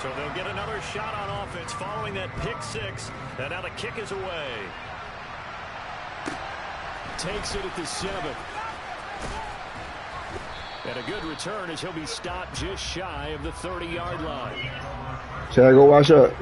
So they'll get another shot on offense following that pick six. And now the kick is away. Takes it at the 7. And a good return as he'll be stopped just shy of the 30-yard line. Chad, go wash up.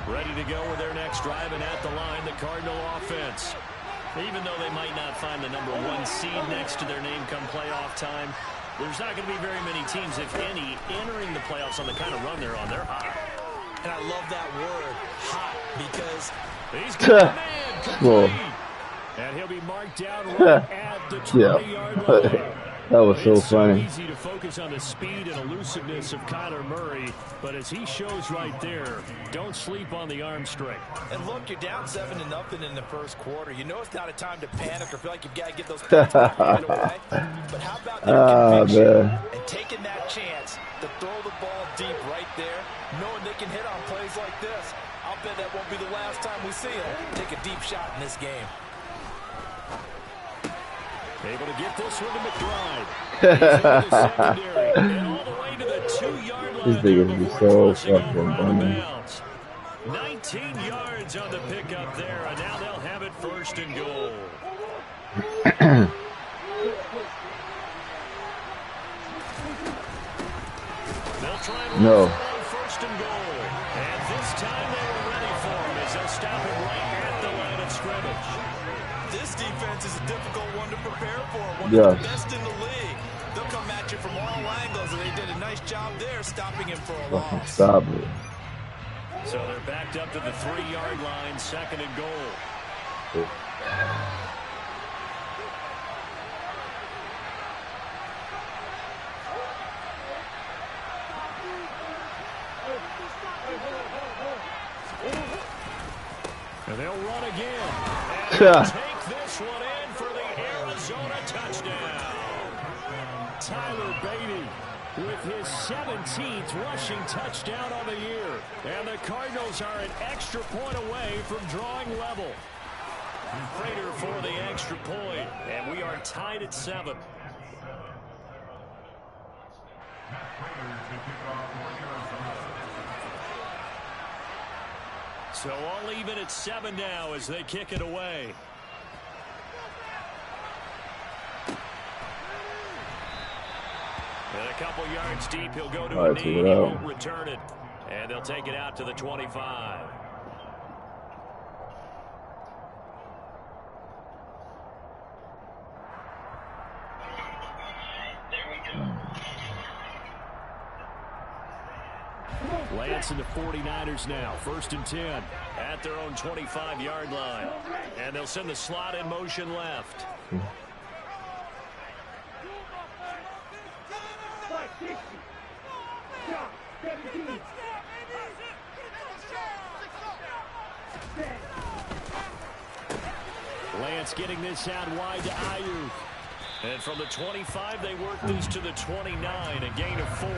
Ready to go with their next drive, and at the line, the Cardinal offense. Even though they might not find the number 1 seed next to their name come playoff time, there's not going to be very many teams, if any, entering the playoffs on the kind of run they're on. They're hot. And I love that word, hot, because he's got a man complete. And he'll be marked down right at the 20-yard line. That was so funny. It's so easy to focus on the speed and elusiveness of Kyler Murray, but as he shows right there, don't sleep on the arm strength. And look, you're down 7-0 in the first quarter. You know it's not a time to panic or feel like you've got to get those points back right away. But how about their conviction and taking that chance to throw the ball deep right there, knowing they can hit on plays like this? I'll bet that won't be the last time we see them take a deep shot in this game. Able to get this one to McBride. Secondary, and all the way to the 2-yard line. This nigga is so fucking funny. 19 yards on the pickup there, and now they'll have it 1st and goal. They'll try and no. 1st and goal. And this time they were ready for him as they'll stop him right at the line of scrimmage. This defense is a difficult one to prepare for. One of the best in the league. They'll come at you from all angles, and they did a nice job there stopping him for a loss. Stop it. So they're backed up to the 3-yard line, 2nd and goal. And they'll run again. And they'll take this one in for the Arizona touchdown. Tyler Beatty with his 17th rushing touchdown on the year. And the Cardinals are an extra point away from drawing level. Prater for the extra point. And we are tied at 7. So all even at 7 now as they kick it away. And a couple yards deep, he'll go to a knee. He won't return it. And they'll take it out to the 25. Lance and the 49ers now. 1st and 10 at their own 25-yard line. And they'll send the slot in motion left. Lance getting this out wide to Ayuk. And from the 25, they work this to the 29, a gain of 4.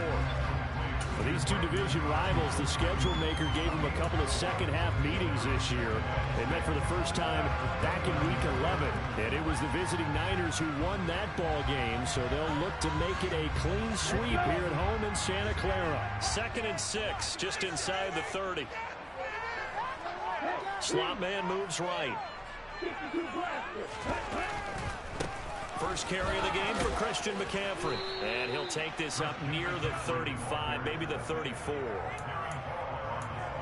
These two division rivals, the schedule maker gave them a couple of second-half meetings this year. They met for the first time back in Week 11, and it was the visiting Niners who won that ball game, so they'll look to make it a clean sweep here at home in Santa Clara. 2nd and 6, just inside the 30. Slot man moves right. First carry of the game for Christian McCaffrey. And he'll take this up near the 35, maybe the 34.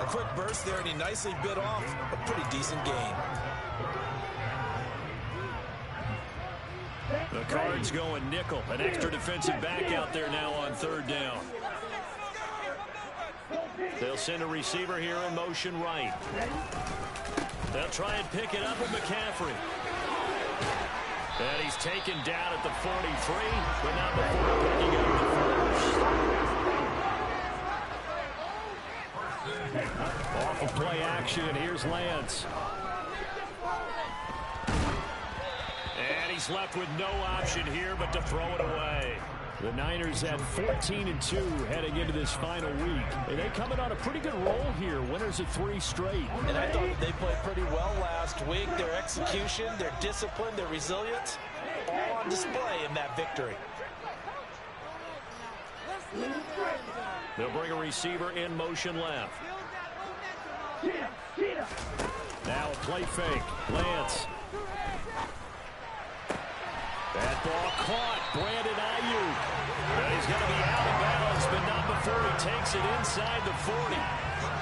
A quick burst there, and he nicely bit off a pretty decent gain. The Cards going nickel. An extra defensive back out there now on 3rd down. They'll send a receiver here in motion right. They'll try and pick it up with McCaffrey. And he's taken down at the 43, but not before picking up the first. Off of play action, and here's Lance. And he's left with no option here but to throw it away. The Niners at 14-2 heading into this final week. And they coming on a pretty good roll here. Winners of 3 straight. And I thought that they played pretty well last week. Their execution, their discipline, their resilience, all on display in that victory. They'll bring a receiver in motion left. Now a play fake. Lance. That ball caught. Brandon Ayuk. And he's going to be out of bounds, but not before he takes it inside the 40.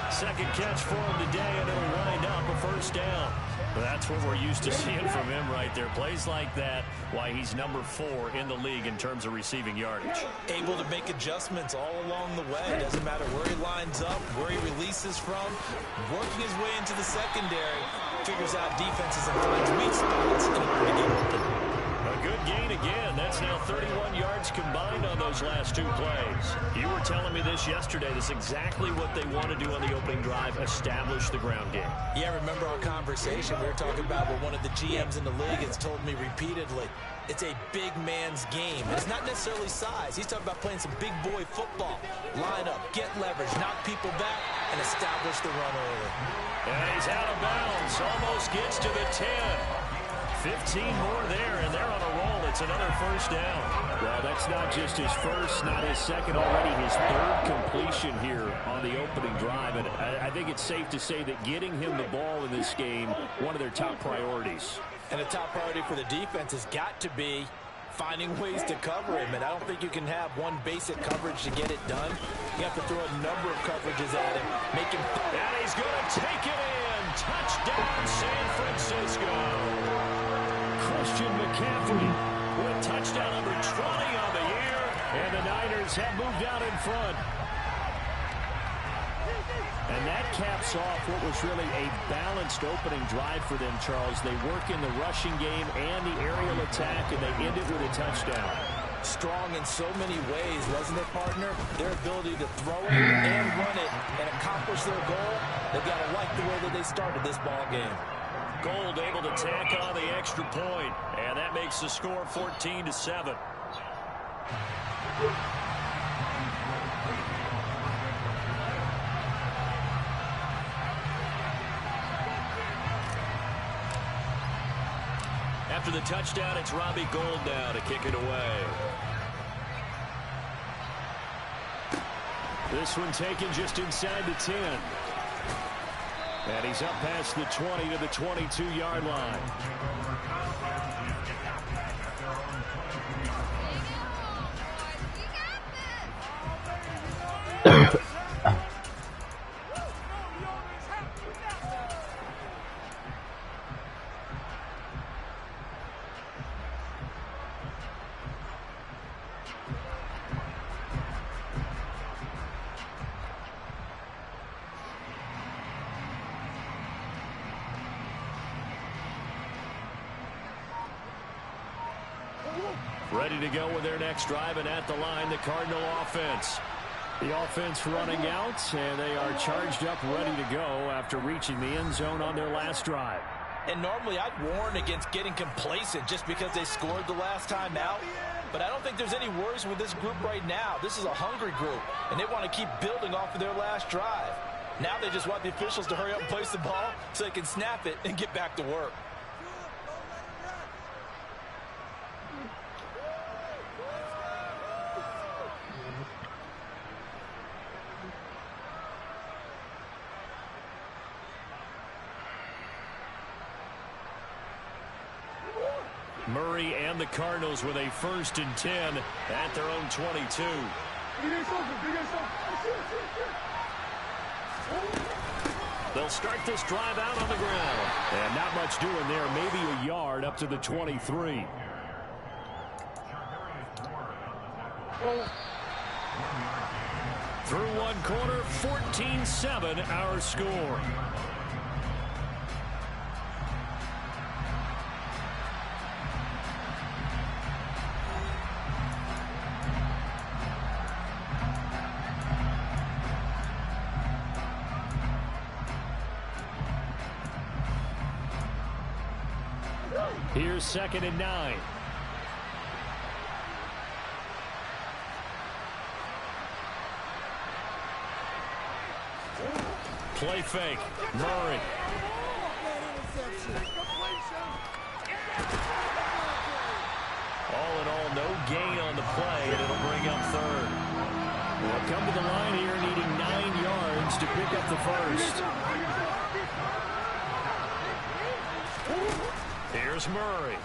Second catch for him today, and it'll wind up a first down. Well, that's what we're used to seeing from him right there. Plays like that, why he's number 4 in the league in terms of receiving yardage. Able to make adjustments all along the way. Doesn't matter where he lines up, where he releases from. Working his way into the secondary. Figures out defenses and finds weak spots in order to get open. A good gain again. That's now 31 yards combined on those last 2 plays. You were telling me this yesterday. This is exactly what they want to do on the opening drive, establish the ground game. Yeah, remember our conversation. We were talking about what one of the GMs in the league has told me repeatedly. It's a big man's game. And it's not necessarily size. He's talking about playing some big boy football. Line up, get leverage, knock people back, and establish the run early. And he's out of bounds. Almost gets to the 10. 15 more there, and they're on a roll. It's another first down. Well, that's not just his first, not his second, already his 3rd completion here on the opening drive. And I think it's safe to say that getting him the ball in this game, one of their top priorities. And a top priority for the defense has got to be finding ways to cover him. And I don't think you can have one basic coverage to get it done. You have to throw a number of coverages at him, make him... And he's going to take it in. Touchdown, San Francisco. Christian McCaffrey with touchdown number 20 on the year, and the Niners have moved out in front. And that caps off what was really a balanced opening drive for them, Charles. They work in the rushing game and the aerial attack, and they end it with a touchdown. Strong in so many ways, wasn't it, partner? Their ability to throw it and run it and accomplish their goal, they've got to like the way that they started this ball game. Gold able to tack on the extra point, and that makes the score 14-7. After the touchdown, it's Robbie Gould now to kick it away. This one taken just inside the 10. And he's up past the 20 to the 22-yard line. Ready to go with their next drive, and at the line, the Cardinal offense. The offense running out, and they are charged up, ready to go after reaching the end zone on their last drive. And normally I'd warn against getting complacent just because they scored the last time out. But I don't think there's any worries with this group right now. This is a hungry group, and they want to keep building off of their last drive. Now they just want the officials to hurry up and place the ball so they can snap it and get back to work. Murray and the Cardinals with a 1st and 10 at their own 22. They'll start this drive out on the ground. And not much doing there, maybe a yard up to the 23. Through one quarter, 14-7 our score. Here's 2nd and 9. Play fake. Murray. All in all, no gain on the play, and it'll bring up 3rd. They'll come to the line here needing 9 yards to pick up the 1st. Here's Murray.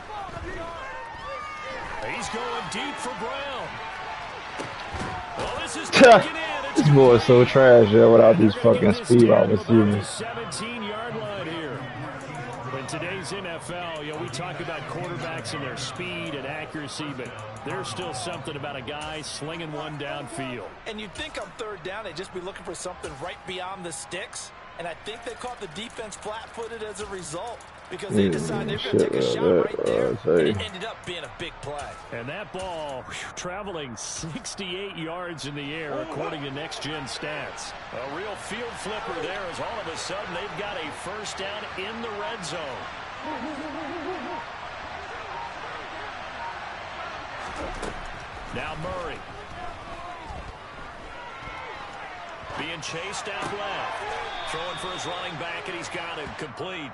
He's going deep for Brown. Well, this is taken in. This boy is so trash, yeah, without these fucking speed wide receivers. 17-yard line here. In today's NFL, we talk about quarterbacks and their speed and accuracy, but there's still something about a guy slinging one downfield. And you'd think on 3rd down, they'd just be looking for something right beyond the sticks. And I think they caught the defense flat-footed as a result because they decided they were going to take a shot right there, and it ended up being a big play. And that ball traveling 68 yards in the air, according to Next Gen Stats. A real field flipper there as all of a sudden they've got a 1st down in the red zone. Now Murray. Being chased out left. Throwing for his running back, and he's got it complete.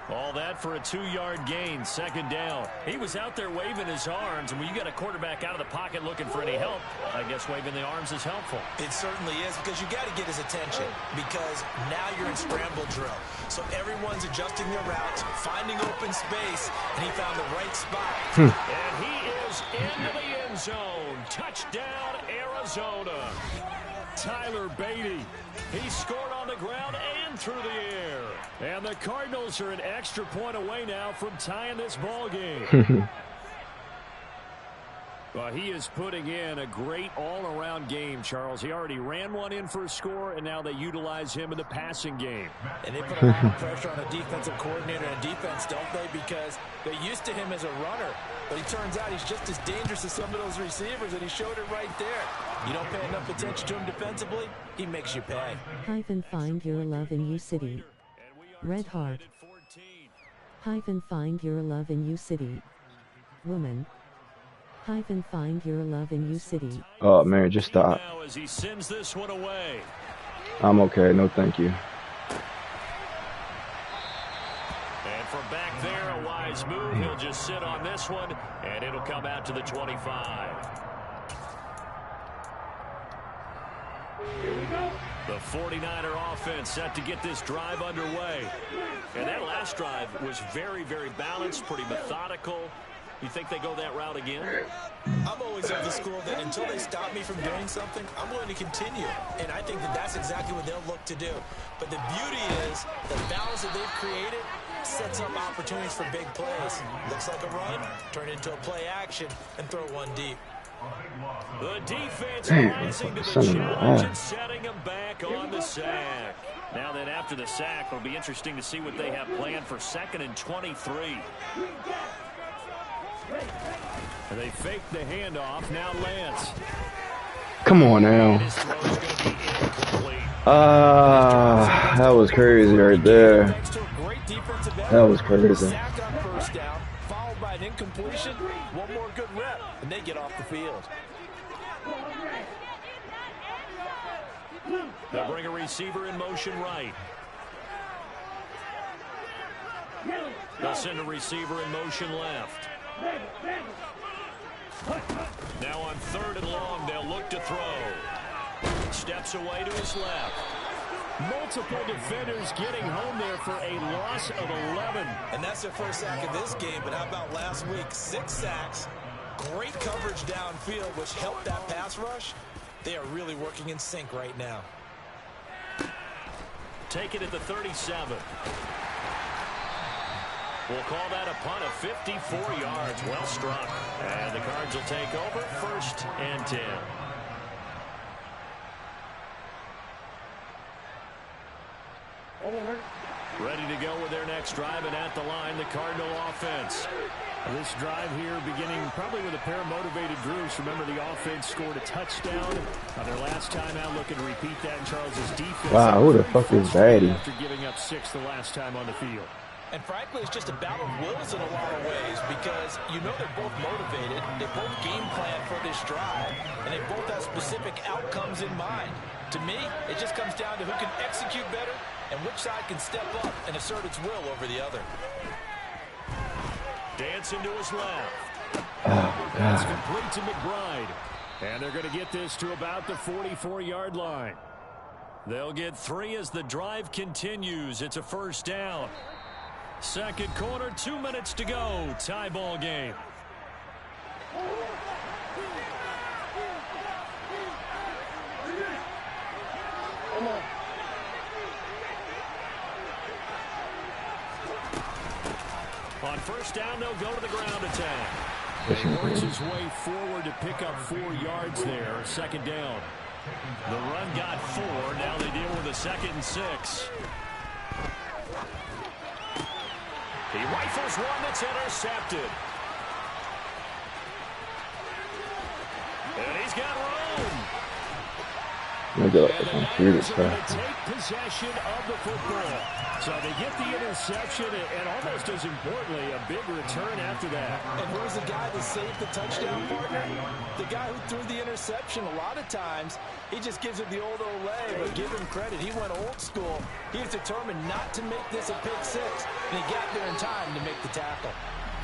All that for a 2-yard gain, 2nd down. He was out there waving his arms, and when you got a quarterback out of the pocket looking for any help, I guess waving the arms is helpful. It certainly is, because you got to get his attention, because now you're in scramble drill. So everyone's adjusting their routes, finding open space, and he found the right spot. And he is into the end zone. Touchdown, Arizona. Tyler Beatty. He scored on the ground and through the air. And the Cardinals are an extra point away now from tying this ball game. Well, he is putting in a great all-around game, Charles. He already ran one in for a score, and now they utilize him in the passing game. And they put a lot of pressure on a defensive coordinator and defense, don't they? Because they're used to him as a runner. But it turns out he's just as dangerous as some of those receivers, and he showed it right there. You don't pay enough attention to him defensively, he makes you pay. Find your love in U City. Red Heart. Find your love in U City. Woman. Find your love in U City. Oh man, just stop. As he sends this one away. I'm okay, no thank you. And from back there, a wise move. He'll just sit on this one, and it'll come out to the 25. The 49er offense set to get this drive underway. And that last drive was very, very balanced, pretty methodical. You think they go that route again? I'm always of the school that until they stop me from doing something, I'm going to continue. And I think that that's exactly what they'll look to do. But the beauty is the balance that they've created sets up opportunities for big plays. Looks like a run, turn into a play action, and throw one deep. The defense rising to the challenge and setting him back on the sack. Now then, after the sack, it'll be interesting to see what they have planned for 2nd and 23. They fake the handoff. Now Lance. Come on now. That was crazy right there. Thanks to a great defensive That was crazy. Sack on first down, followed by an incompletion. One more good rep, and they get off the field. They'll bring a receiver in motion right. They'll send a receiver in motion left. Now on 3rd and long, they'll look to throw. Steps away to his left. Multiple defenders getting home there for a loss of 11. And that's their first sack of this game, but how about last week? 6 sacks, great coverage downfield, which helped that pass rush. They are really working in sync right now. Take it at the 37. We'll call that a punt of 54 yards. Well struck. And the Cards will take over 1st and 10. Ready to go with their next drive, and at the line, the Cardinal offense. This drive here beginning probably with a pair of motivated groups. Remember, the offense scored a touchdown on their last time out, looking to repeat that in Charles's defense. Wow, who the fuck is Batty? After giving up 6 the last time on the field. And frankly, it's just a battle of wills in a lot of ways because you know they're both motivated. They both game plan for this drive, and they both have specific outcomes in mind. To me, it just comes down to who can execute better and which side can step up and assert its will over the other. Dancing to his left. Oh, That's God. complete to McBride. And they're going to get this to about the 44-yard line. They'll get 3 as the drive continues. It's a 1st down. 2nd quarter, 2 minutes to go. Tie ball game. On 1st down, they'll go to the ground attack. He works his way forward to pick up 4 yards there. 2nd down. The run got 4. Now they deal with a 2nd and 6. He rifles one that's intercepted. And he's got room. Look at the computer's Take crap. possession of the football. So they get the interception and almost as importantly, a big return after that. And who's the guy that saved the touchdown, partner? The guy who threw the interception. A lot of times, he just gives it the old Olay, but give him credit. He went old school. He was determined not to make this a pick 6, and he got there in time to make the tackle.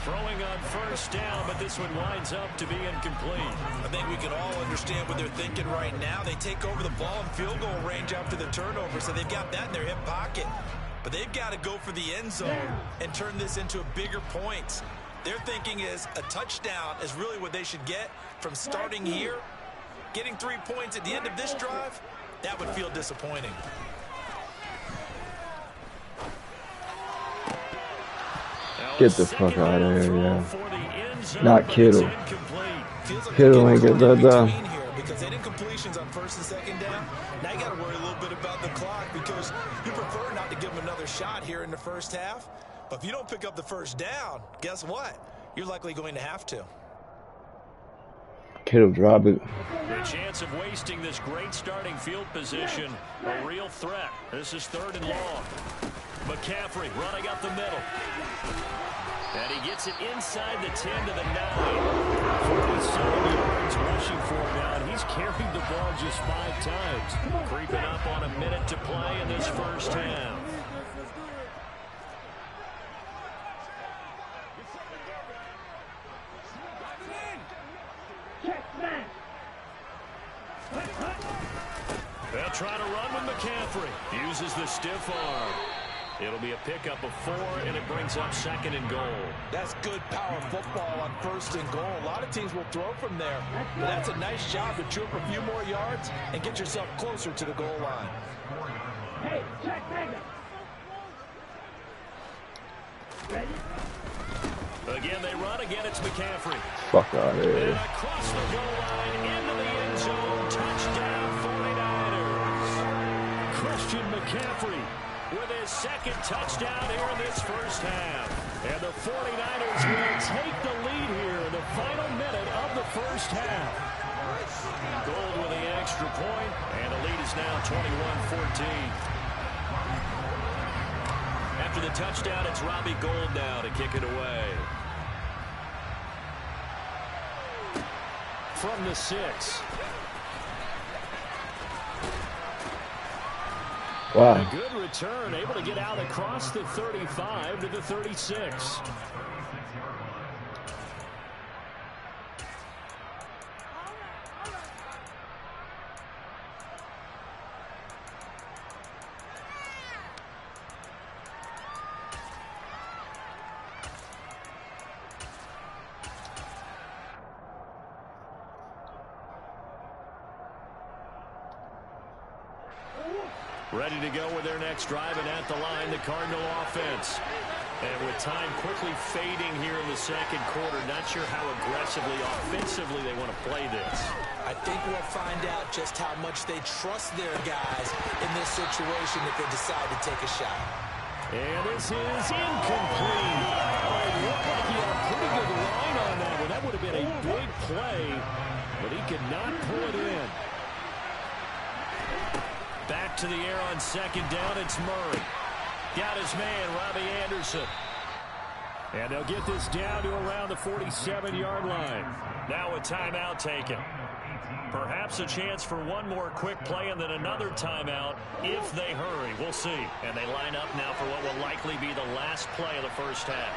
Throwing on 1st down, but this one winds up to be incomplete. I think we can all understand what they're thinking right now. They take over the ball in field goal range after the turnover, so they've got that in their hip pocket. But they've got to go for the end zone and turn this into a bigger points. Their thinking is a touchdown is really what they should get from starting here. Getting 3 points at the end of this drive, that would feel disappointing. Get the fuck out of here, yeah. Not Kittle. Kittle ain't get that done. Because they didn't completions on 1st and 2nd down. Now you got to worry a little bit about the clock because you prefer not to give them another shot here in the 1st half. But if you don't pick up the 1st down, guess what? You're likely going to have to. Kittle drop it. The chance of wasting this great starting field position, a real threat. This is 3rd and long. McCaffrey running up the middle. And he gets it inside the 10 to the 9. 47 yards rushing for him now, and he's carried the ball just 5 times. Creeping up on a minute to play in this 1st half. They'll try to run with McCaffrey. Uses the stiff arm. It'll be a pickup of 4, and it brings up 2nd and goal. That's good power football on 1st and goal. A lot of teams will throw from there. But that's a nice job to trip a few more yards and get yourself closer to the goal line. Hey, check, Again, they run. Again, it's McCaffrey. Fuck out of And here. across the goal line, into the end zone. Touchdown, 49ers. Christian McCaffrey With his 2nd touchdown here in this 1st half. And the 49ers will take the lead here in the final minute of the 1st half. Gold with the extra point, and the lead is now 21-14. after the touchdown, it's Robbie Gould now to kick it away. From the 6. Wow. A good return, able to get out across the 35 to the 36. Ready to go with their next drive, and at the line, the Cardinal offense. And with time quickly fading here in the second quarter, not sure how aggressively, offensively they want to play this. I think we'll find out just how much they trust their guys in this situation if they decide to take a shot. And this is incomplete. Oh, it looked like he had a pretty good line on that one. That would have been a big play, but he could not pull it in. Back to the air on second down, it's Murray. Got his man, Robbie Anderson. And they'll get this down to around the 47-yard line. Now a timeout taken. Perhaps a chance for one more quick play and then another timeout if they hurry. We'll see. And they line up now for what will likely be the last play of the first half.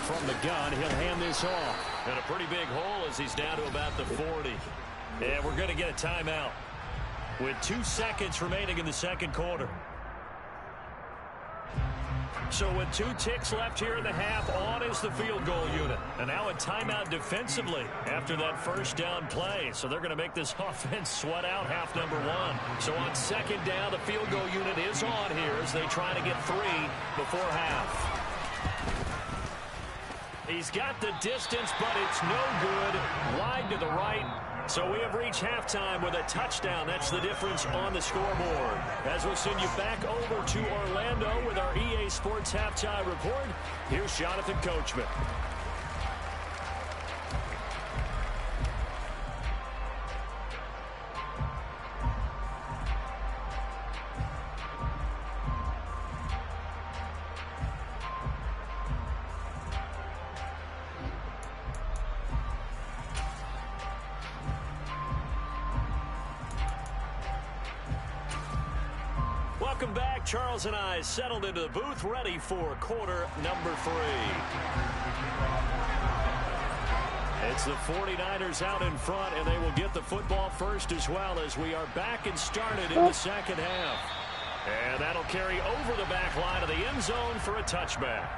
From the gun, he'll hand this off. And a pretty big hole as he's down to about the 40. And we're going to get a timeout with 2 seconds remaining in the second quarter. So with 2 ticks left here in the half, on is the field goal unit. And now a timeout defensively after that first down play. So they're going to make this offense sweat out half number 1. So on second down, the field goal unit is on here as they try to get 3 before half. He's got the distance, but it's no good. Wide to the right. So we have reached halftime with a touchdown. That's the difference on the scoreboard. As we'll send you back over to Orlando with our EA Sports Halftime Report, here's Jonathan Coachman. Welcome back. Charles and I settled into the booth, ready for quarter number 3. It's the 49ers out in front, and they will get the football first as well as we are back and started in the second half. And that'll carry over the back line of the end zone for a touchback.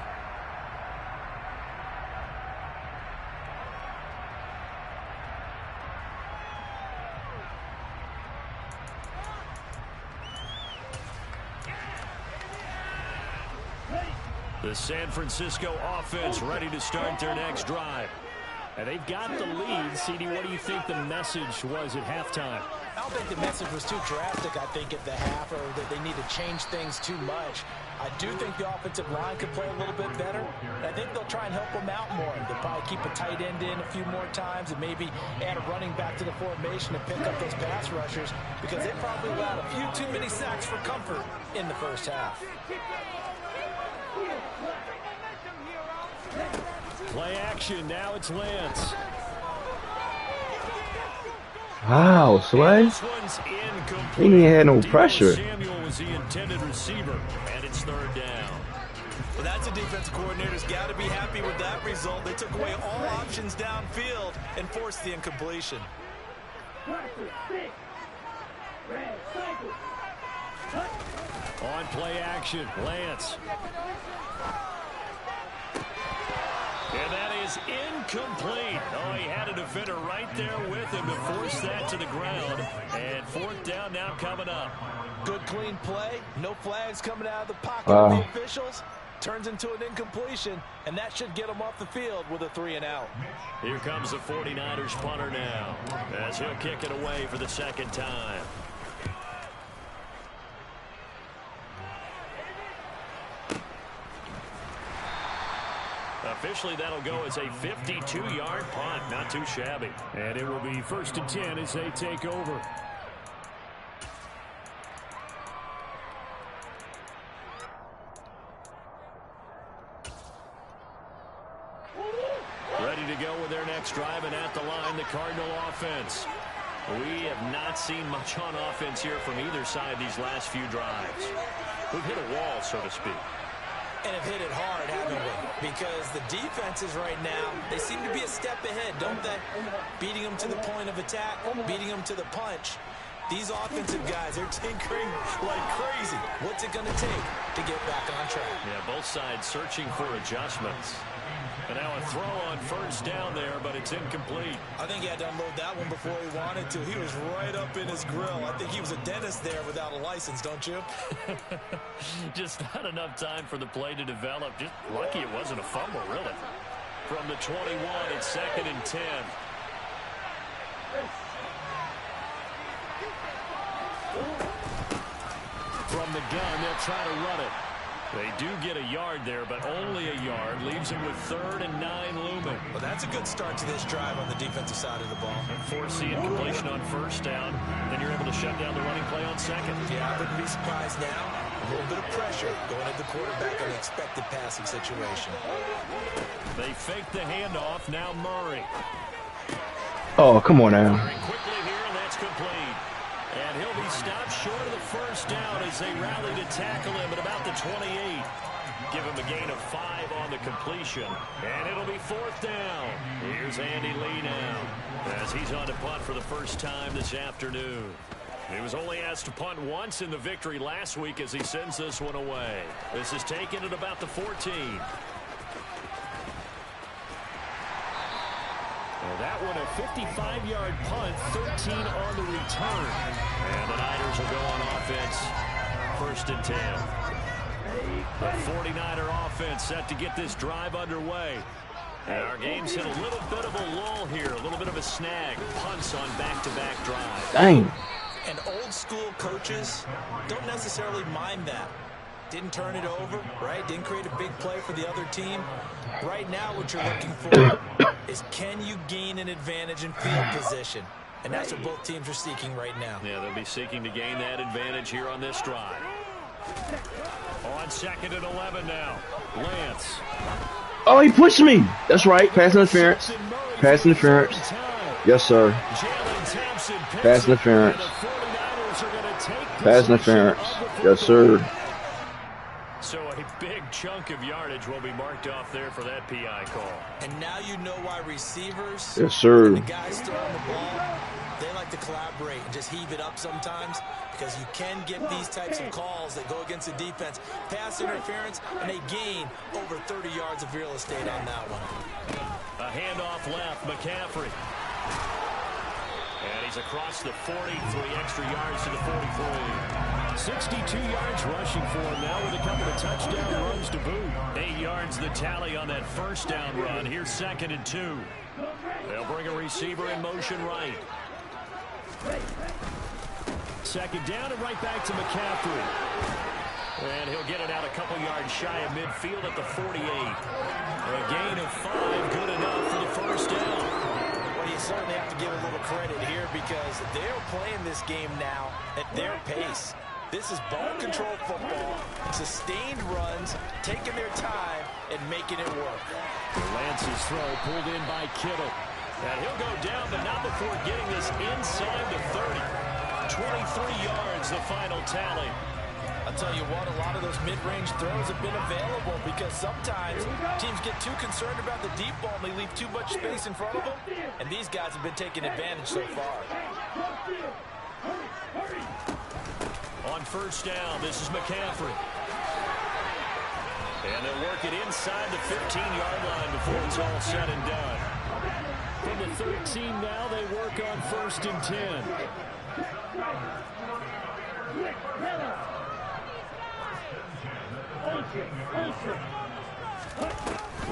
The San Francisco offense ready to start their next drive. And they've got the lead. CD, what do you think the message was at halftime? I don't think the message was too drastic, I think, at the half, or that they need to change things too much. I do think the offensive line could play a little bit better. I think they'll try and help them out more. They'll probably keep a tight end in a few more times and maybe add a running back to the formation and pick up those pass rushers because they probably allowed a few too many sacks for comfort in the first half. Play action. Now it's Lance. Wow, Sway. He ain't had no pressure. Samuel was the intended receiver, and it's third down. Well, that's a defensive coordinator's got to be happy with that result. They took away all options downfield and forced the incompletion. On play action, Lance. And that is incomplete. Oh, he had a defender right there with him to force that to the ground. And fourth down now coming up. Good clean play. No flags coming out of the pocket of the officials. Turns into an incompletion, and that should get him off the field with a 3-and-out. Here comes the 49ers punter now as he'll kick it away for the second time. Officially, that'll go as a 52-yard punt. Not too shabby. And it will be 1st and 10 as they take over. to go with their next drive, and at the line, the Cardinal offense. We have not seen much on offense here from either side these last few drives. We've hit a wall, so to speak. And have hit it hard, haven't we? Because the defenses right now, they seem to be a step ahead, don't they? Beating them to the point of attack, beating them to the punch. These offensive guys, they're tinkering like crazy. What's it going to take to get back on track? Yeah, both sides searching for adjustments. And now a throw on first down there, but it's incomplete. I think he had to unload that one before he wanted to. He was right up in his grill. I think he was a dentist there without a license, don't you? Just not enough time for the play to develop. Just lucky it wasn't a fumble, really. From the 21, it's 2nd and 10. From the gun, they'll try to run it. They do get a yard there, but only a yard. Leaves them with 3rd and 9 looming. Well, that's a good start to this drive on the defensive side of the ball. And forcing completion on first down. Then you're able to shut down the running play on second. Yeah, I wouldn't be surprised now. A little bit of pressure going at the quarterback in an expected passing situation. They fake the handoff. Now Murray. Oh, come on now. Very quickly here, and that's complete. And he'll be stopped short of the first down as they rally to tackle him at about the 28. Give him a gain of 5 on the completion. And it'll be 4th down. Here's Andy Lee now as he's on to punt for the first time this afternoon. He was only asked to punt once in the victory last week as he sends this one away. This is taken at about the 14. Well, that one a 55-yard punt, 13 on the return. And the Niners will go on offense, 1st and 10. The 49er offense set to get this drive underway. And our game's hit a little bit of a lull here, a little bit of a snag. Punts on back-to-back drives. Dang. And old school coaches don't necessarily mind that. Didn't turn it over, right? Didn't create a big play for the other team. Right now what you're looking for is can you gain an advantage in field position? And that's what both teams are seeking right now. Yeah, they'll be seeking to gain that advantage here on this drive. On 2nd and 11 now. Lance. Oh, he pushed me. That's right. Pass interference. Pass interference. Yes, sir. Pass interference. Pass interference. Yes, sir. So a big chunk of yardage will be marked off there for that PI call. And now you know why receivers, yes, sir, the guys throwing the ball, they like to collaborate and just heave it up sometimes because you can get these types of calls that go against the defense. Pass interference, and they gain over 30 yards of real estate on that one. A handoff left, McCaffrey. And he's across the 40, 3 extra yards to the 43. 62 yards rushing for him now with a couple of touchdown runs to boot. 8 yards the tally on that first down run. Here's 2nd and 2. They'll bring a receiver in motion right. 2nd down and right back to McCaffrey. And he'll get it out a couple yards shy of midfield at the 48. A gain of 5, good enough for the first down. Well, you certainly have to give a little credit here because they're playing this game now at their pace. This is ball control football, sustained runs, taking their time, and making it work. Lance's throw pulled in by Kittle. And he'll go down, but not before getting this inside the 30. 23 yards, the final tally. I'll tell you what, a lot of those mid-range throws have been available because sometimes teams get too concerned about the deep ball and they leave too much space in front of them. And these guys have been taking advantage so far. On first down, this is McCaffrey. And they'll work it inside the 15-yard line before it's all said and done. From the 13 now, they work on 1st and 10.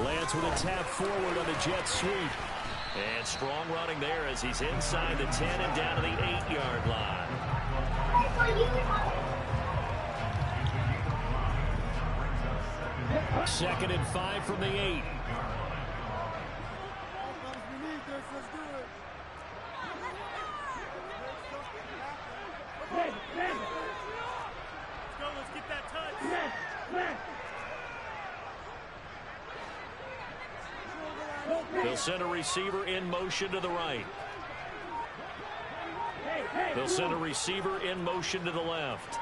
Lance with a tap forward on the jet sweep. And strong running there as he's inside the 10 and down to the 8-yard line. 2nd and 5 from the 8. They'll send a receiver in motion to the right. They'll send a receiver in motion to the left.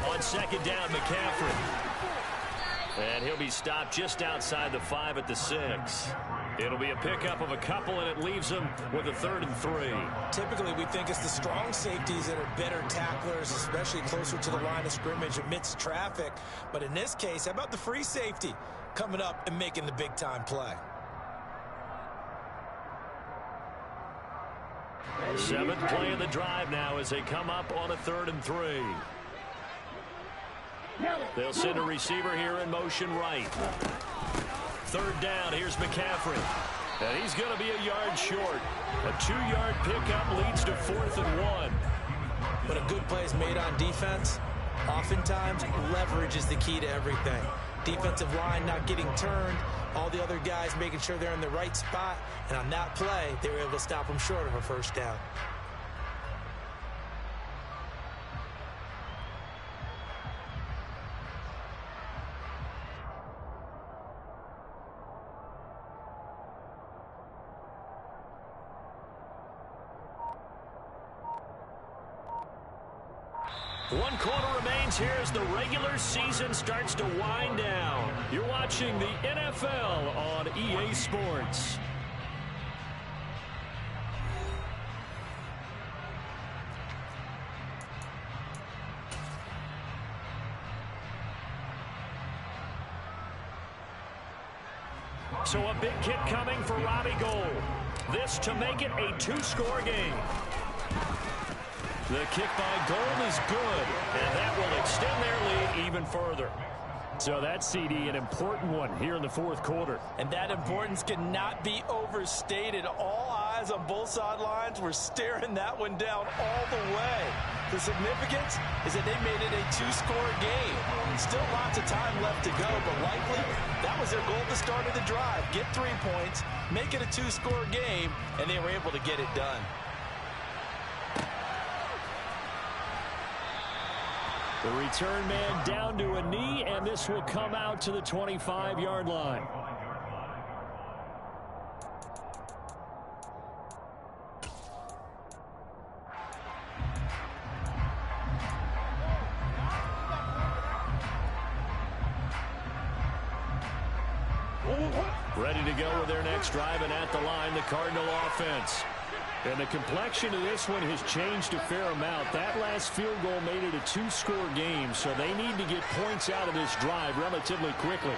On second down, McCaffrey. And he'll be stopped just outside the 5 at the 6. It'll be a pickup of a couple, and it leaves them with a 3rd and 3. Typically, we think it's the strong safeties that are better tacklers, especially closer to the line of scrimmage amidst traffic. But in this case, how about the free safety coming up and making the big-time play? 7th play of the drive now as they come up on a 3rd and 3. They'll send a receiver here in motion right. 3rd down, here's McCaffrey. And he's going to be a yard short. A 2-yard pickup leads to 4th and 1. But a good play is made on defense. Oftentimes, leverage is the key to everything. Defensive line not getting turned. All the other guys making sure they're in the right spot. And on that play, they were able to stop them short of a 1st down. One quarter remains here as the regular season starts to wind down. You're watching the NFL on EA Sports. So a big kick coming for Robbie Gould. This to make it a 2-score game. The kick by Gould is good, and that will extend their lead even further. So that's, CD, an important one here in the 4th quarter. And that importance cannot be overstated. All eyes on both sidelines were staring that one down all the way. The significance is that they made it a 2-score game. Still lots of time left to go, but likely that was their goal at the start of the drive. Get 3 points, make it a 2-score game, and they were able to get it done. The return man down to a knee, and this will come out to the 25-yard line. Ready to go with their next drive, and at the line, the Cardinal offense. And the complexion of this one has changed a fair amount. That last field goal made it a 2-score game, so they need to get points out of this drive relatively quickly.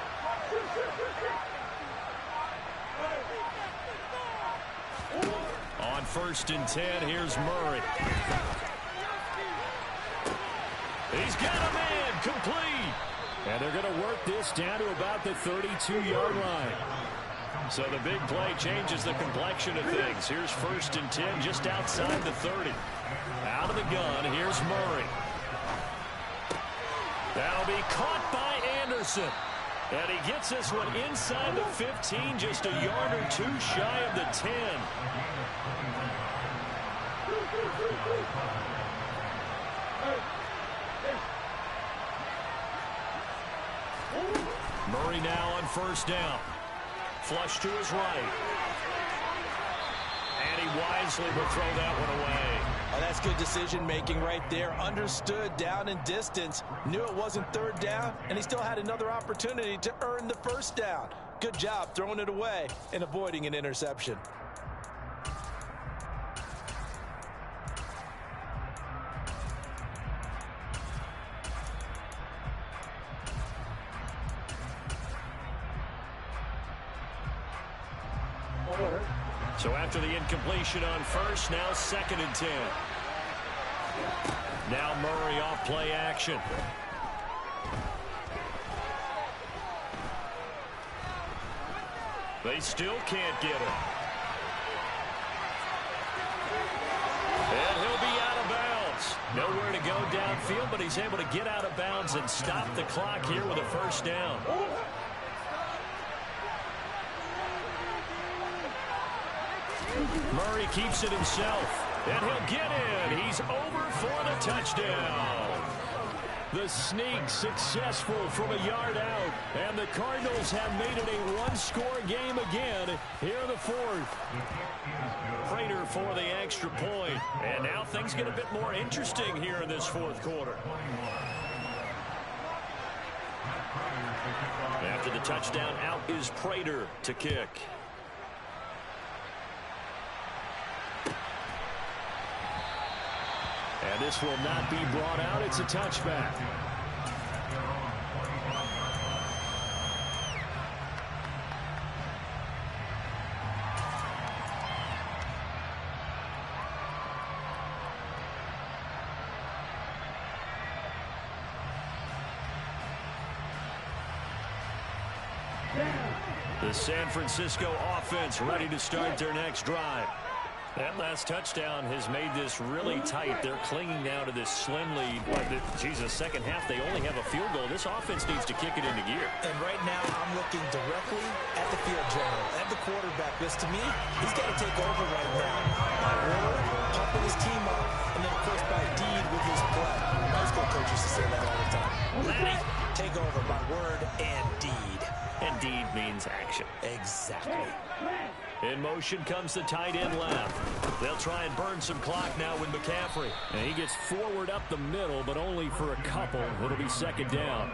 On 1st and 10, here's Murray. He's got a man, complete. And they're going to work this down to about the 32-yard line. So the big play changes the complexion of things. Here's 1st and 10 just outside the 30. Out of the gun, here's Murray. That'll be caught by Anderson. And he gets this one inside the 15, just a yard or 2 shy of the 10. Murray now on 1st down. Flush to his right. And he wisely will throw that one away. Oh, that's good decision-making right there. Understood down in distance. Knew it wasn't 3rd down, and he still had another opportunity to earn the 1st down. Good job throwing it away and avoiding an interception. So after the incompletion on 1st, now 2nd and 10. Now Murray off play action. They still can't get him. And he'll be out of bounds. Nowhere to go downfield, but he's able to get out of bounds and stop the clock here with a 1st down. Murray keeps it himself, and he'll get in. He's over for the touchdown. The sneak successful from a yard out. And the Cardinals have made it a one-score game again here in the fourth. Prater for the extra point. And now things get a bit more interesting here in this fourth quarter. After the touchdown, out is Prater to kick. And this will not be brought out. It's a touchback. The San Francisco offense ready to start their next drive. That last touchdown has made this really tight. They're clinging now to this slim lead. But Jesus, second half, they only have a field goal. This offense needs to kick it into gear. And right now, I'm looking directly at the field general, at the quarterback. Because to me, he's got to take over right now. By word, pumping his team up, and then, of course, by deed with his play. High school coach used to say that all the time. Laddie, take over by word and deed. And deed means action. Exactly. In motion comes the tight end left. They'll try and burn some clock now with McCaffrey. And he gets forward up the middle, but only for a couple. It'll be second down.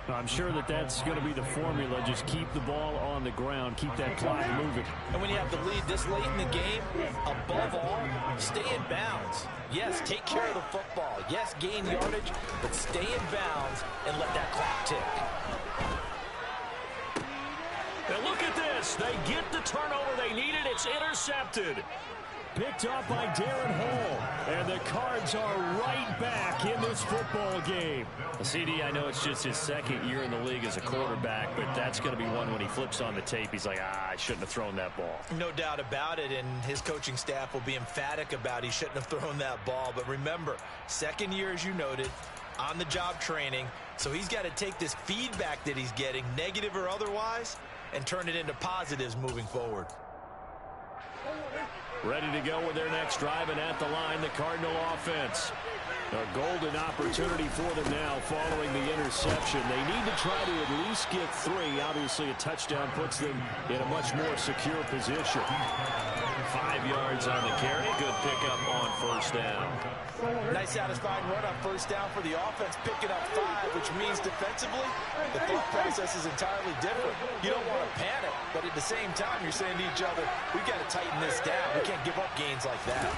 I'm sure that that's going to be the formula. Just keep the ball on the ground. Keep that clock moving. And when you have the lead this late in the game, above all, stay in bounds. Yes, take care of the football. Yes, gain yardage, but stay in bounds and let that clock tick. And look at this. They get the turnover they needed. It's intercepted. Picked off by Darren Hall. And the Cards are right back in this football game. CD, I know it's just his second year in the league as a quarterback, but that's going to be one when he flips on the tape. He's like, I shouldn't have thrown that ball. No doubt about it, and his coaching staff will be emphatic about he shouldn't have thrown that ball. But remember, second year, as you noted, on-the-job training. So he's got to take this feedback that he's getting, negative or otherwise, and turn it into positives moving forward. Ready to go with their next drive, and at the line, the Cardinal offense. A golden opportunity for them now following the interception. They need to try to at least get 3. Obviously, a touchdown puts them in a much more secure position. 5 yards on the carry. Good pickup on first down. Nice satisfying run on first down for the offense, picking up 5, which means defensively, the thought process is entirely different. You don't want to panic, but at the same time, you're saying to each other, we've got to tighten this down. We can't give up gains like that.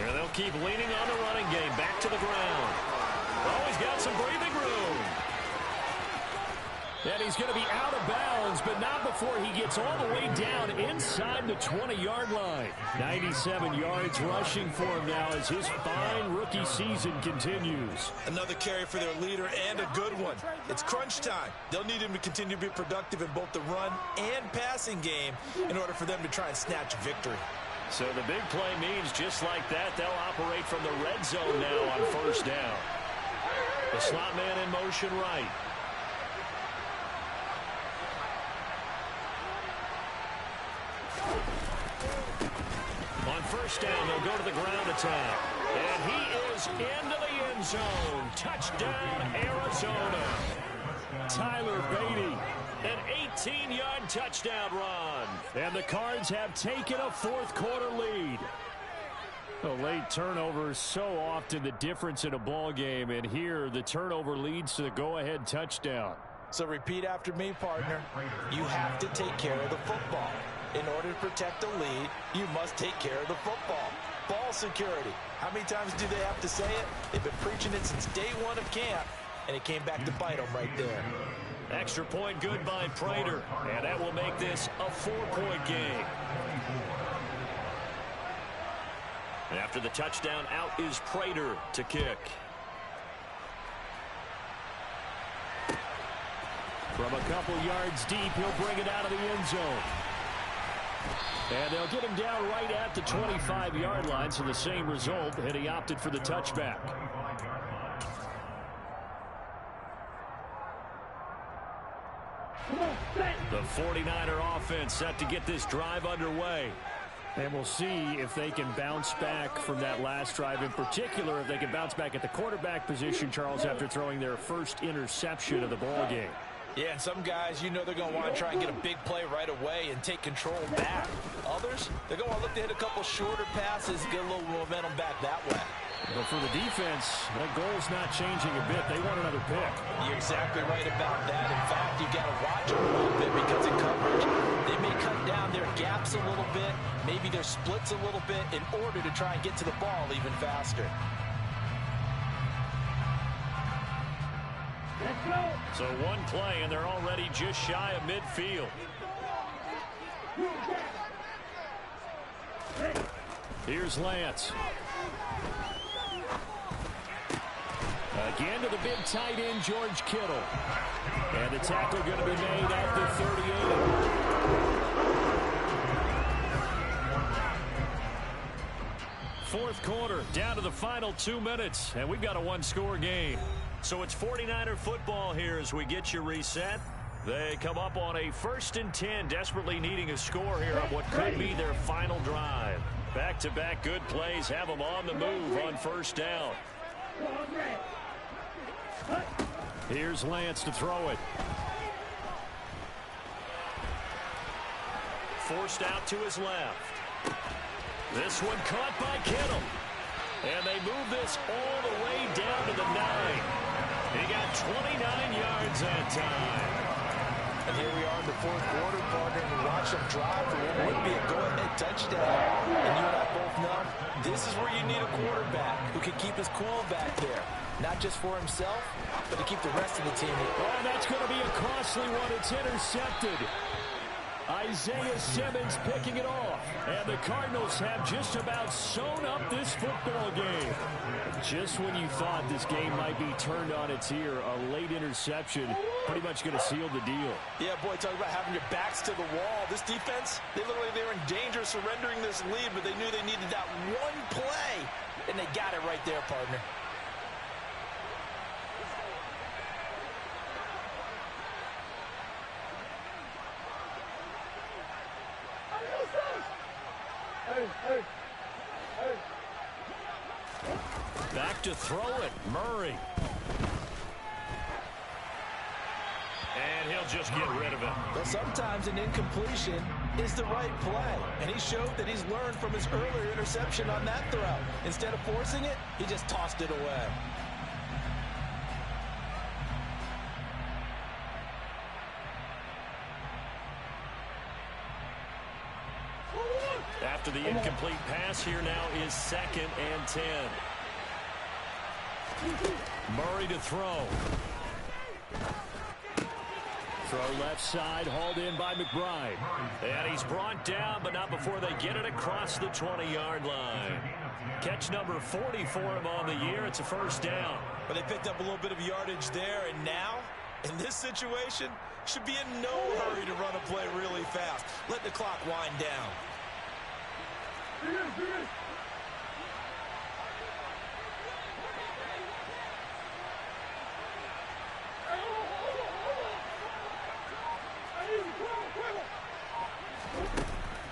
And they'll keep leaning on the running game. Back to the ground. Oh, he's got some breathing room. And he's going to be out of bounds, but not before he gets all the way down inside the 20-yard line. 97 yards rushing for him now as his fine rookie season continues. Another carry for their leader and a good one. It's crunch time. They'll need him to continue to be productive in both the run and passing game in order for them to try and snatch victory. So the big play means just like that, they'll operate from the red zone now on first down. The slot man in motion right. On first down, they'll go to the ground attack. And he is into the end zone. Touchdown, Arizona. Tyler Beatty, an 18-yard touchdown run. And the Cards have taken a fourth quarter lead. A late turnover is so often the difference in a ball game, and here the turnover leads to the go-ahead touchdown. So repeat after me, partner. You have to take care of the football. In order to protect the lead, you must take care of the football. Ball security. How many times do they have to say it? They've been preaching it since day one of camp, and it came back to bite them right there. Extra point good by Prater, and that will make this a 4-point game. After the touchdown, out is Prater to kick. From a couple yards deep, he'll bring it out of the end zone. And they'll get him down right at the 25-yard line, so the same result, and he opted for the touchback. The 49er offense set to get this drive underway. And we'll see if they can bounce back from that last drive. In particular, if they can bounce back at the quarterback position, Charles, after throwing their first interception of the ball game. Yeah, and some guys, you know they're going to want to try and get a big play right away and take control back. Others, they're going to look to hit a couple shorter passes, get a little momentum back that way. But for the defense, that goal's not changing a bit. They want another pick. You're exactly right about that. In fact, you've got to watch them a little bit because in coverage, they may cut down their gaps a little bit, maybe their splits a little bit in order to try and get to the ball even faster. So one play, and they're already just shy of midfield. Here's Lance. Again to the big tight end, George Kittle. And the tackle going to be made at the 38. Fourth quarter, down to the final 2 minutes, and we've got a one-score game. So it's 49er football here as we get you reset. They come up on a 1st and 10, desperately needing a score here on what could be their final drive. Back-to-back good plays have them on the move on first down. Here's Lance to throw it. Forced out to his left. This one caught by Kittle. And they move this all the way down to the 9. He got 29 yards that time. And here we are in the fourth quarter, partner, and we watch them drive for what would be a go-ahead touchdown. And you and I both know this is where you need a quarterback who can keep his cool back there. Not just for himself, but to keep the rest of the team. Well, that's going to be a costly one. It's intercepted. Isaiah Simmons picking it off. And the Cardinals have just about sewn up this football game. Just when you thought this game might be turned on its ear, a late interception pretty much going to seal the deal. Yeah, boy, talk about having your backs to the wall. This defense, they were in danger of surrendering this lead, but they knew they needed that one play, and they got it right there, partner. Back to throw it, Murray. And he'll just get rid of it. But sometimes an incompletion is the right play. And he showed that he's learned from his earlier interception on that throw. Instead of forcing it, he just tossed it away. After the incomplete pass, here now is 2nd and 10. Murray to throw. Throw left side, hauled in by McBride. And he's brought down, but not before they get it across the 20-yard line. Catch number 40 for him on the year. It's a first down. But they picked up a little bit of yardage there, and now, in this situation, should be in no hurry to run a play really fast. Let the clock wind down.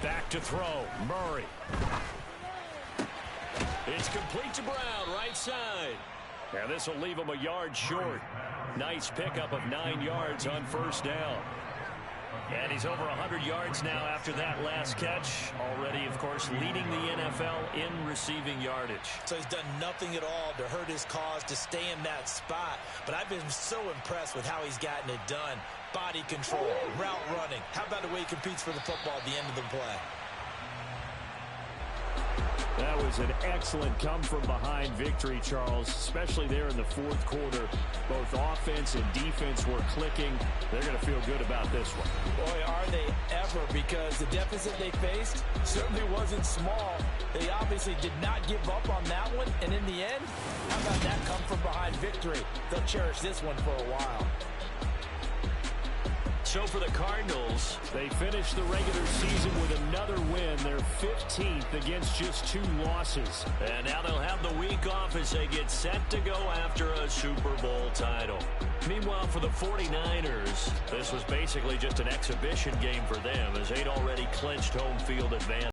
Back to throw, Murray. It's complete to Brown, right side. And this will leave him a yard short. Nice pickup of 9 yards on first down. And he's over 100 yards now after that last catch. Already, of course, leading the NFL in receiving yardage. So he's done nothing at all to hurt his cause, to stay in that spot. But I've been so impressed with how he's gotten it done. Body control, route running. How about the way he competes for the football at the end of the play? That was an excellent come-from-behind victory, Charles, especially there in the fourth quarter. Both offense and defense were clicking. They're going to feel good about this one. Boy, are they ever, because the deficit they faced certainly wasn't small. They obviously did not give up on that one, and in the end, how about that come-from-behind victory? They'll cherish this one for a while. So for the Cardinals, they finished the regular season with another win. They're 15th against just 2 losses. And now they'll have the week off as they get set to go after a Super Bowl title. Meanwhile, for the 49ers, this was basically just an exhibition game for them as they'd already clinched home field advantage.